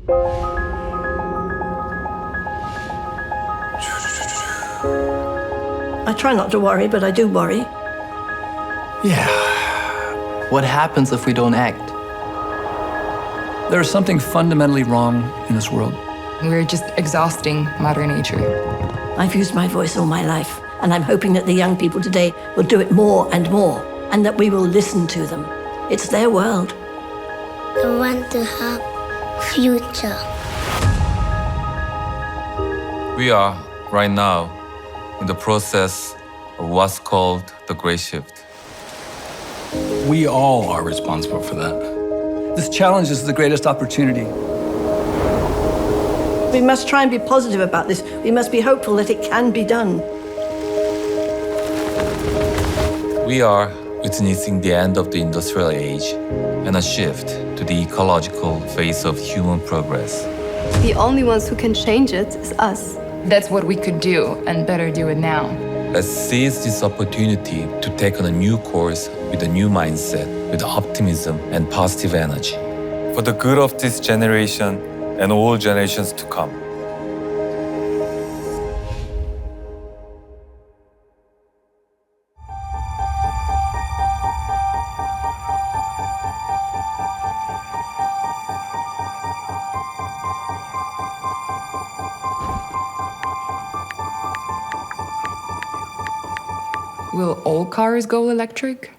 I try not to worry, but I do worry. Yeah. What happens if we don't act? There's something fundamentally wrong in this world. We're just exhausting Mother Nature. I've used my voice all my life, and I'm hoping that the young people today will do it more and more, and that we will listen to them. It's their world. I want to have future. We are, right now, in the process of what's called the Great Shift. We all are responsible for that. This challenge is the greatest opportunity. We must try and be positive about this. We must be hopeful that it can be done. We are witnessing the end of the industrial age and a shift to the ecological phase of human progress. The only ones who can change it is us. That's what we could do, and better do it now. Let's seize this opportunity to take on a new course with a new mindset, with optimism and positive energy. For the good of this generation and all generations to come. Will all cars go electric?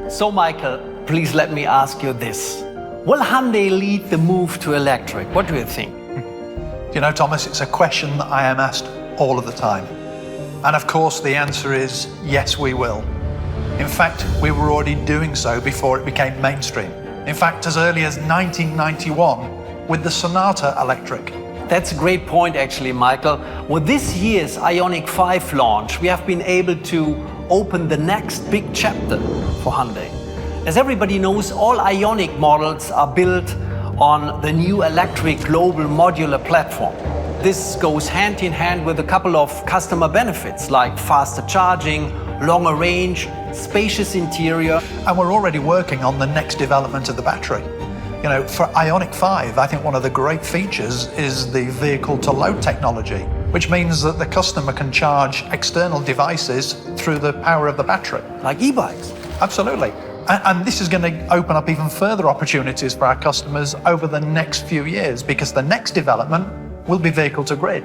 So, Michael, please let me ask you this. Will Hyundai lead the move to electric? What do you think? You know, Thomas, it's a question that I am asked all of the time. And of course, the answer is yes, we will. In fact, we were already doing so before it became mainstream. In fact, as early as 1991 with the Sonata Electric. That's a great point, actually, Michael. With this year's Ioniq 5 launch, we have been able to open the next big chapter for Hyundai. As everybody knows, all Ioniq models are built on the new electric global modular platform. This goes hand in hand with a couple of customer benefits like faster charging, longer range, spacious interior. And we're already working on the next development of the battery. You know, for Ioniq 5, I think one of the great features is the vehicle-to-load technology, which means that the customer can charge external devices through the power of the battery. Like e-bikes. Absolutely. And this is going to open up even further opportunities for our customers over the next few years, because the next development will be vehicle-to-grid.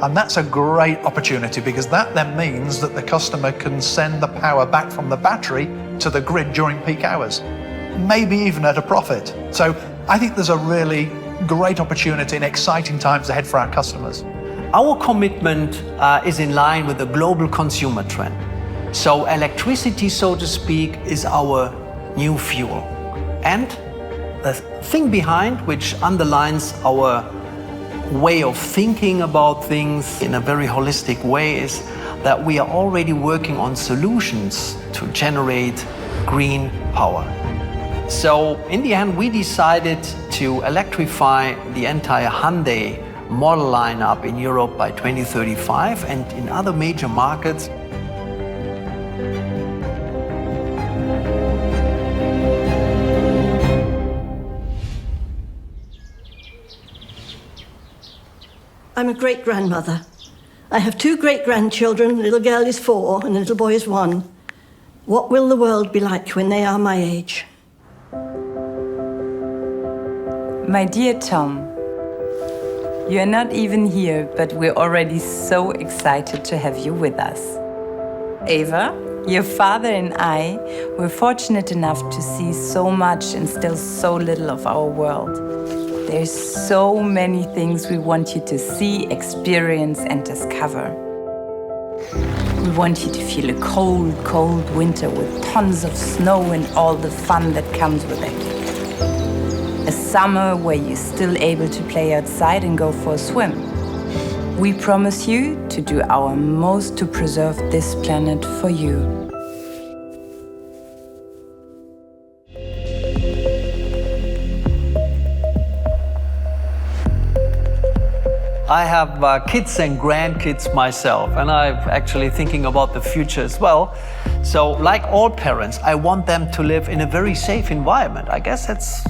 And that's a great opportunity, because that then means that the customer can send the power back from the battery to the grid during peak hours, maybe even at a profit. So I think there's a really great opportunity and exciting times ahead for our customers. Our commitment is in line with the global consumer trend. So electricity, so to speak, is our new fuel. And the thing behind, which underlines our way of thinking about things in a very holistic way, is that we are already working on solutions to generate green power. So in the end, we decided to electrify the entire Hyundai model lineup in Europe by 2035 and in other major markets. I'm a great-grandmother. I have 2 great-grandchildren. Little girl is 4 and little boy is 1. What will the world be like when they are my age? My dear Tom, you are not even here, but we're already so excited to have you with us. Ava, your father and I were fortunate enough to see so much and still so little of our world. There's so many things we want you to see, experience, and discover. We want you to feel a cold, cold winter with tons of snow and all the fun that comes with it. A summer where you're still able to play outside and go for a swim. We promise you to do our most to preserve this planet for you. I have kids and grandkids myself, and I'm actually thinking about the future as well. So, like all parents, I want them to live in a very safe environment. I guess that's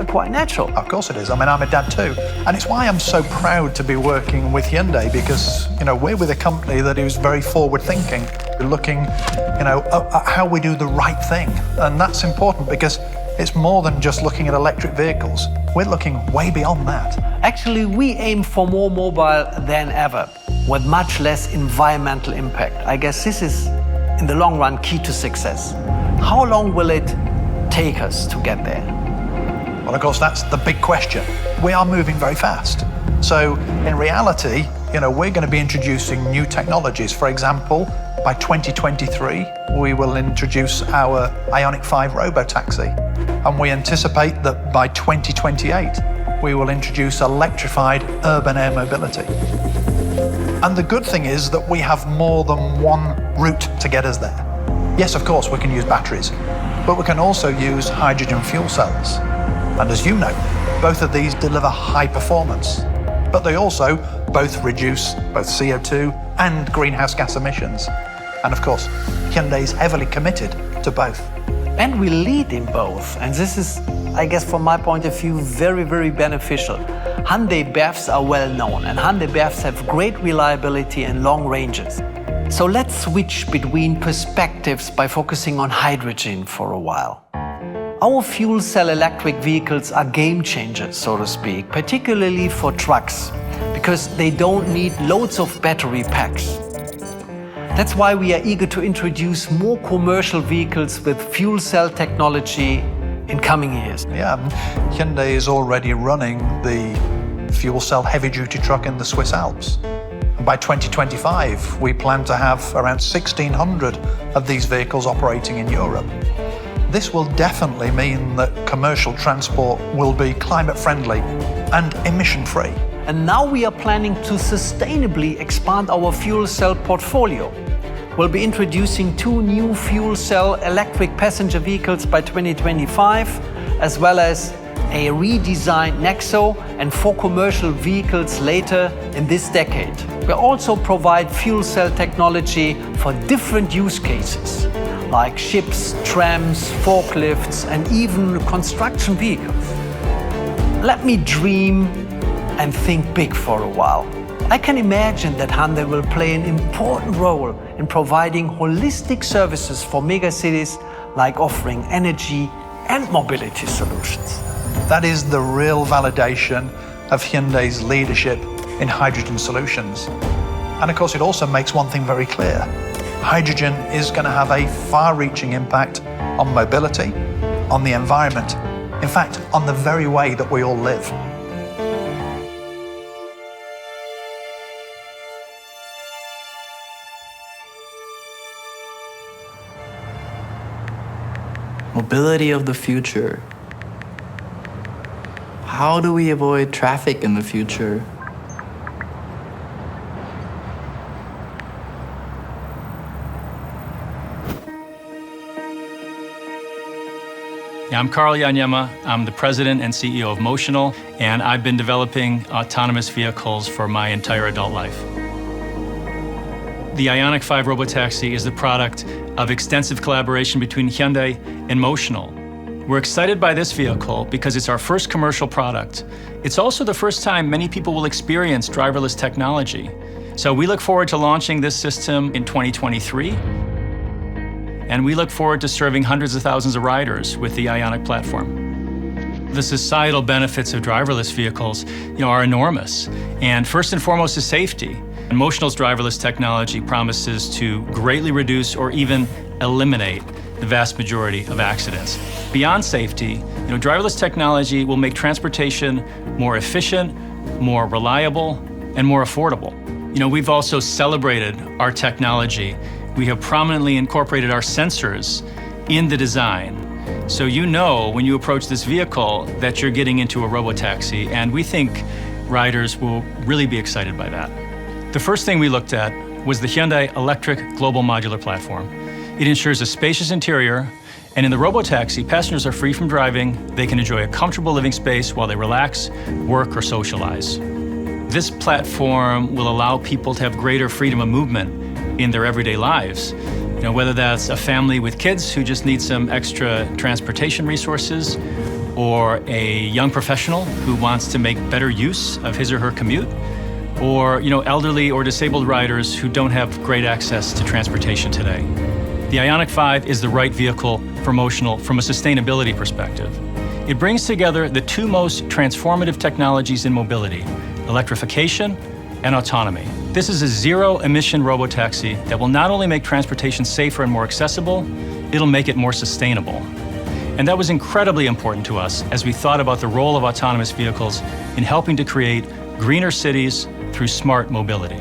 quite natural. Of course it is. I mean, I'm a dad too. And it's why I'm so proud to be working with Hyundai, because, we're with a company that is very forward-thinking. We're looking, at how we do the right thing. And that's important because it's more than just looking at electric vehicles. We're looking way beyond that. Actually, we aim for more mobile than ever, with much less environmental impact. I guess this is, in the long run, key to success. How long will it take us to get there? Well, of course, that's the big question. We are moving very fast. So, in reality, we're going to be introducing new technologies. For example, by 2023, we will introduce our Ioniq 5 robotaxi. And we anticipate that by 2028, we will introduce electrified urban air mobility. And the good thing is that we have more than one route to get us there. Yes, of course, we can use batteries, but we can also use hydrogen fuel cells. And as you know, both of these deliver high performance, but they also both reduce both CO2 and greenhouse gas emissions. And of course, Hyundai is heavily committed to both. And we lead in both. And this is, I guess, from my point of view, very, very beneficial. Hyundai BEVs are well known, and Hyundai BEVs have great reliability and long ranges. So let's switch between perspectives by focusing on hydrogen for a while. Our fuel cell electric vehicles are game changers, so to speak, particularly for trucks, because they don't need loads of battery packs. That's why we are eager to introduce more commercial vehicles with fuel cell technology in coming years. Yeah, Hyundai is already running the fuel cell heavy-duty truck in the Swiss Alps. And by 2025, we plan to have around 1,600 of these vehicles operating in Europe. This will definitely mean that commercial transport will be climate-friendly and emission-free. And now we are planning to sustainably expand our fuel cell portfolio. We'll be introducing 2 new fuel cell electric passenger vehicles by 2025, as well as a redesigned Nexo and 4 commercial vehicles later in this decade. We'll also provide fuel cell technology for different use cases, like ships, trams, forklifts, and even construction vehicles. Let me dream and think big for a while. I can imagine that Hyundai will play an important role in providing holistic services for megacities, like offering energy and mobility solutions. That is the real validation of Hyundai's leadership in hydrogen solutions. And of course, it also makes one thing very clear. Hydrogen is going to have a far-reaching impact on mobility, on the environment, in fact, on the very way that we all live. Mobility of the future. How do we avoid traffic in the future? Yeah, I'm Carl Yanyema. I'm the president and CEO of Motional, and I've been developing autonomous vehicles for my entire adult life. The Ioniq 5 robotaxi is the product of extensive collaboration between Hyundai and Motional. We're excited by this vehicle because it's our first commercial product. It's also the first time many people will experience driverless technology. So we look forward to launching this system in 2023. And we look forward to serving hundreds of thousands of riders with the Ioniq platform. The societal benefits of driverless vehicles, are enormous. And first and foremost is safety. And Motional's driverless technology promises to greatly reduce or even eliminate the vast majority of accidents. Beyond safety, driverless technology will make transportation more efficient, more reliable, and more affordable. We've also celebrated our technology. We have prominently incorporated our sensors in the design. So when you approach this vehicle that you're getting into a robotaxi, and we think riders will really be excited by that. The first thing we looked at was the Hyundai Electric Global Modular Platform. It ensures a spacious interior, and in the robotaxi, passengers are free from driving. They can enjoy a comfortable living space while they relax, work, or socialize. This platform will allow people to have greater freedom of movement in their everyday lives. You know, whether that's a family with kids who just need some extra transportation resources, or a young professional who wants to make better use of his or her commute, or elderly or disabled riders who don't have great access to transportation today. The Ioniq 5 is the right vehicle for Motional from a sustainability perspective. It brings together the two most transformative technologies in mobility, electrification and autonomy. This is a zero-emission robotaxi that will not only make transportation safer and more accessible, it'll make it more sustainable. And that was incredibly important to us as we thought about the role of autonomous vehicles in helping to create greener cities through smart mobility.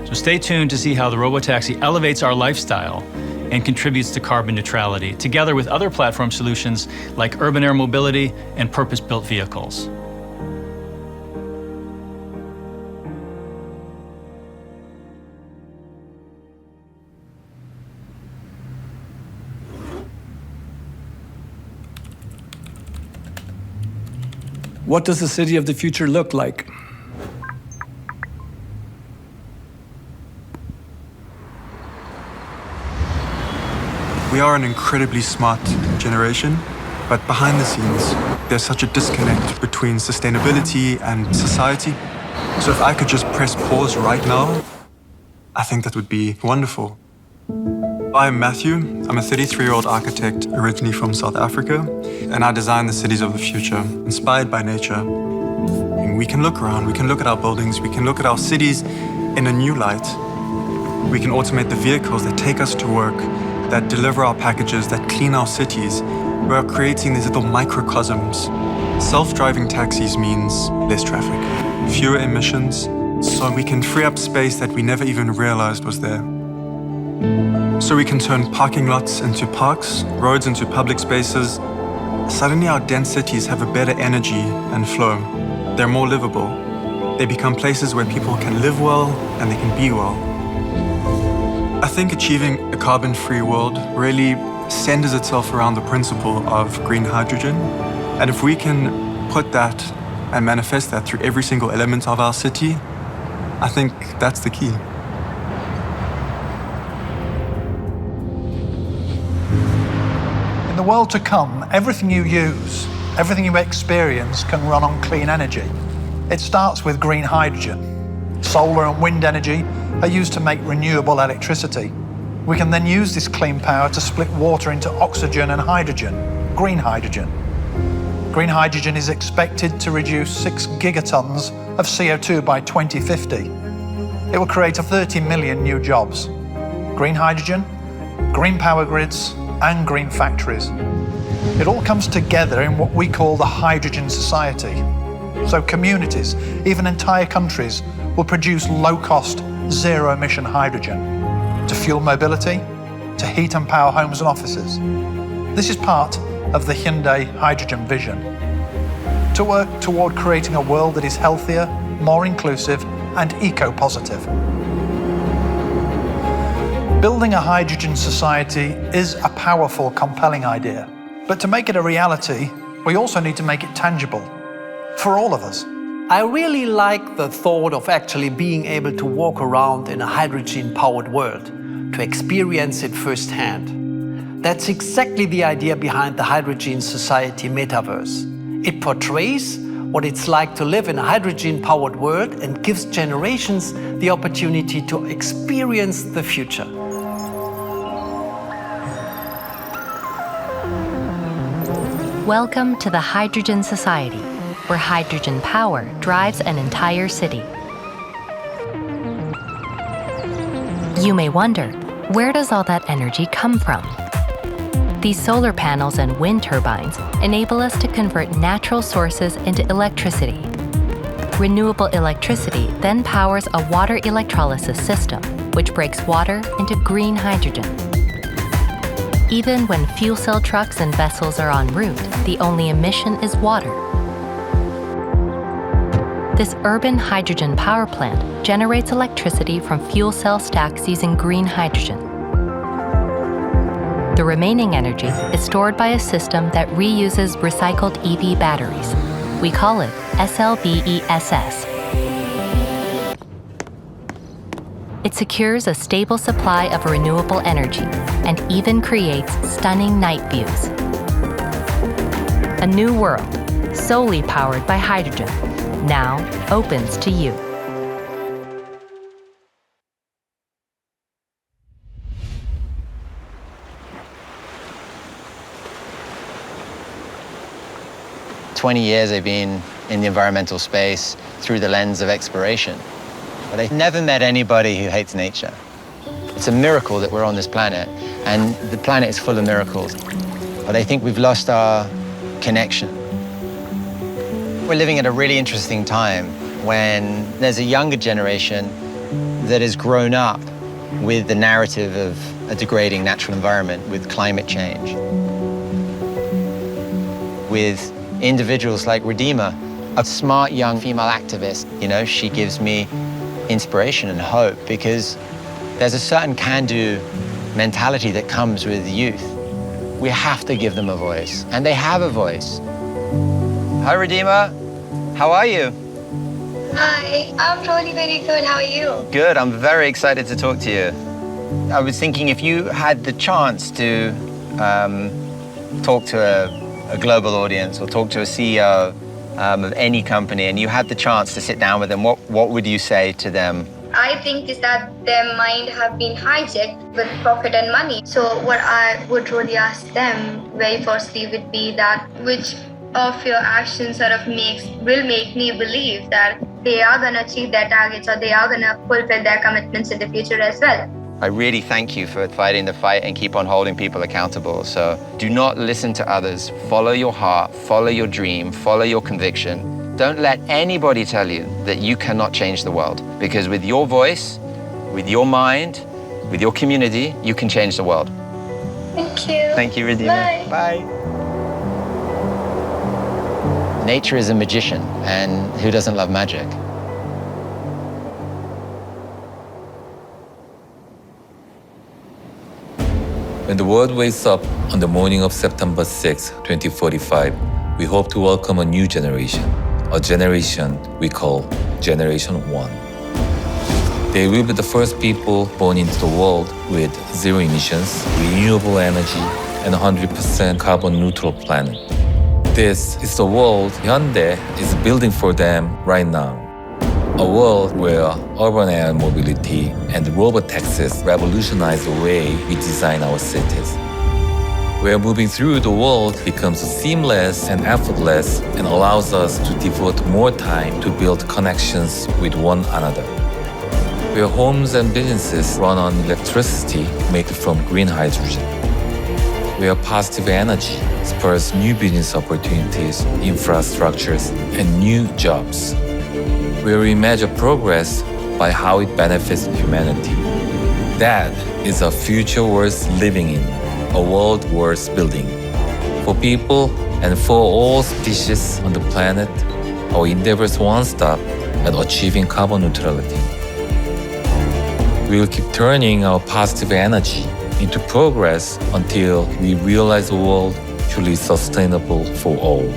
So stay tuned to see how the robotaxi elevates our lifestyle and contributes to carbon neutrality, together with other platform solutions like urban air mobility and purpose-built vehicles. What does the city of the future look like? We are an incredibly smart generation, but behind the scenes, there's such a disconnect between sustainability and society. So if I could just press pause right now, I think that would be wonderful. I'm Matthew. I'm a 33-year-old architect originally from South Africa, and I design the cities of the future, inspired by nature. And we can look around, we can look at our buildings, we can look at our cities in a new light. We can automate the vehicles that take us to work, that deliver our packages, that clean our cities. We are creating these little microcosms. Self-driving taxis means less traffic, fewer emissions, so we can free up space that we never even realized was there. So we can turn parking lots into parks, roads into public spaces. Suddenly our dense cities have a better energy and flow. They're more livable. They become places where people can live well and they can be well. I think achieving a carbon-free world really centers itself around the principle of green hydrogen. And if we can put that and manifest that through every single element of our city, I think that's the key. In the world to come, everything you use, everything you experience can run on clean energy. It starts with green hydrogen. Solar and wind energy are used to make renewable electricity. We can then use this clean power to split water into oxygen and hydrogen, green hydrogen. Green hydrogen is expected to reduce 6 gigatons of CO2 by 2050. It will create 30 million new jobs. Green hydrogen, green power grids, and green factories. It all comes together in what we call the hydrogen society. So communities, even entire countries, will produce low-cost, zero-emission hydrogen to fuel mobility, to heat and power homes and offices. This is part of the Hyundai hydrogen vision. To work toward creating a world that is healthier, more inclusive, and eco-positive. Building a hydrogen society is a powerful, compelling idea. But to make it a reality, we also need to make it tangible for all of us. I really like the thought of actually being able to walk around in a hydrogen-powered world, to experience it firsthand. That's exactly the idea behind the Hydrogen Society metaverse. It portrays what it's like to live in a hydrogen-powered world and gives generations the opportunity to experience the future. Welcome to the Hydrogen Society, where hydrogen power drives an entire city. You may wonder, where does all that energy come from? These solar panels and wind turbines enable us to convert natural sources into electricity. Renewable electricity then powers a water electrolysis system, which breaks water into green hydrogen. Even when fuel cell trucks and vessels are en route, the only emission is water. This urban hydrogen power plant generates electricity from fuel cell stacks using green hydrogen. The remaining energy is stored by a system that reuses recycled EV batteries. We call it SLBESS. It secures a stable supply of renewable energy and even creates stunning night views. A new world, solely powered by hydrogen, now opens to you. For 20 years I've been in the environmental space through the lens of exploration. But I've never met anybody who hates nature. It's a miracle that we're on this planet, and the planet is full of miracles. But I think we've lost our connection. We're living at a really interesting time when there's a younger generation that has grown up with the narrative of a degrading natural environment, with climate change. With individuals like Redeemer, a smart young female activist. You know, she gives me inspiration and hope because there's a certain can-do mentality that comes with youth. We have to give them a voice, and they have a voice. Hi, Redeemer. How are you? Hi, I'm really very good. How are you? Good. I'm very excited to talk to you. I was thinking if you had the chance to talk to a global audience or talk to a CEO of any company and you had the chance to sit down with them, what would you say to them? I think is that their mind have been hijacked with profit and money. So what I would really ask them very firstly would be that which of your actions sort of will make me believe that they are going to achieve their targets or they are going to fulfill their commitments in the future as well. I really thank you for fighting the fight and keep on holding people accountable. So do not listen to others. Follow your heart, follow your dream, follow your conviction. Don't let anybody tell you that you cannot change the world. Because with your voice, with your mind, with your community, you can change the world. Thank you. Thank you, Redeemer. Bye. Bye. Nature is a magician, and who doesn't love magic? When the world wakes up on the morning of September 6, 2045, we hope to welcome a new generation, a generation we call Generation 1. They will be the first people born into the world with zero emissions, renewable energy, and 100% carbon neutral planet. This is the world Hyundai is building for them right now. A world where urban air mobility and robotaxis revolutionize the way we design our cities. Where moving through the world becomes seamless and effortless and allows us to devote more time to build connections with one another. Where homes and businesses run on electricity made from green hydrogen. Where positive energy spurs new business opportunities, infrastructures, and new jobs. Where we measure progress by how it benefits humanity. That is a future worth living in, a world worth building. For people and for all species on the planet, our endeavors won't stop at achieving carbon neutrality. We will keep turning our positive energy into progress until we realize a world truly sustainable for all.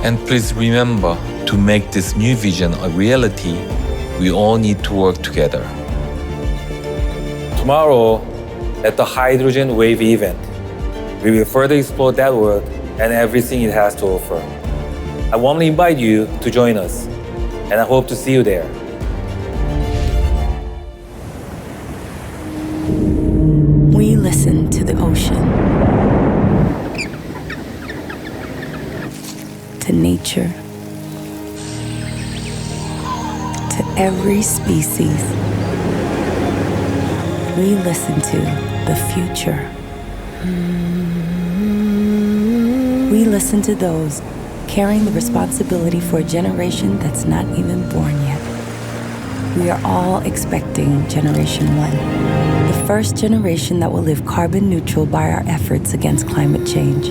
And please remember, to make this new vision a reality, we all need to work together. Tomorrow, at the Hydrogen Wave event, we will further explore that world and everything it has to offer. I warmly invite you to join us, and I hope to see you there. We listen to the ocean, to nature, to every species. We listen to the future. We listen to those carrying the responsibility for a generation that's not even born yet. We are all expecting Generation 1, the first generation that will live carbon neutral by our efforts against climate change.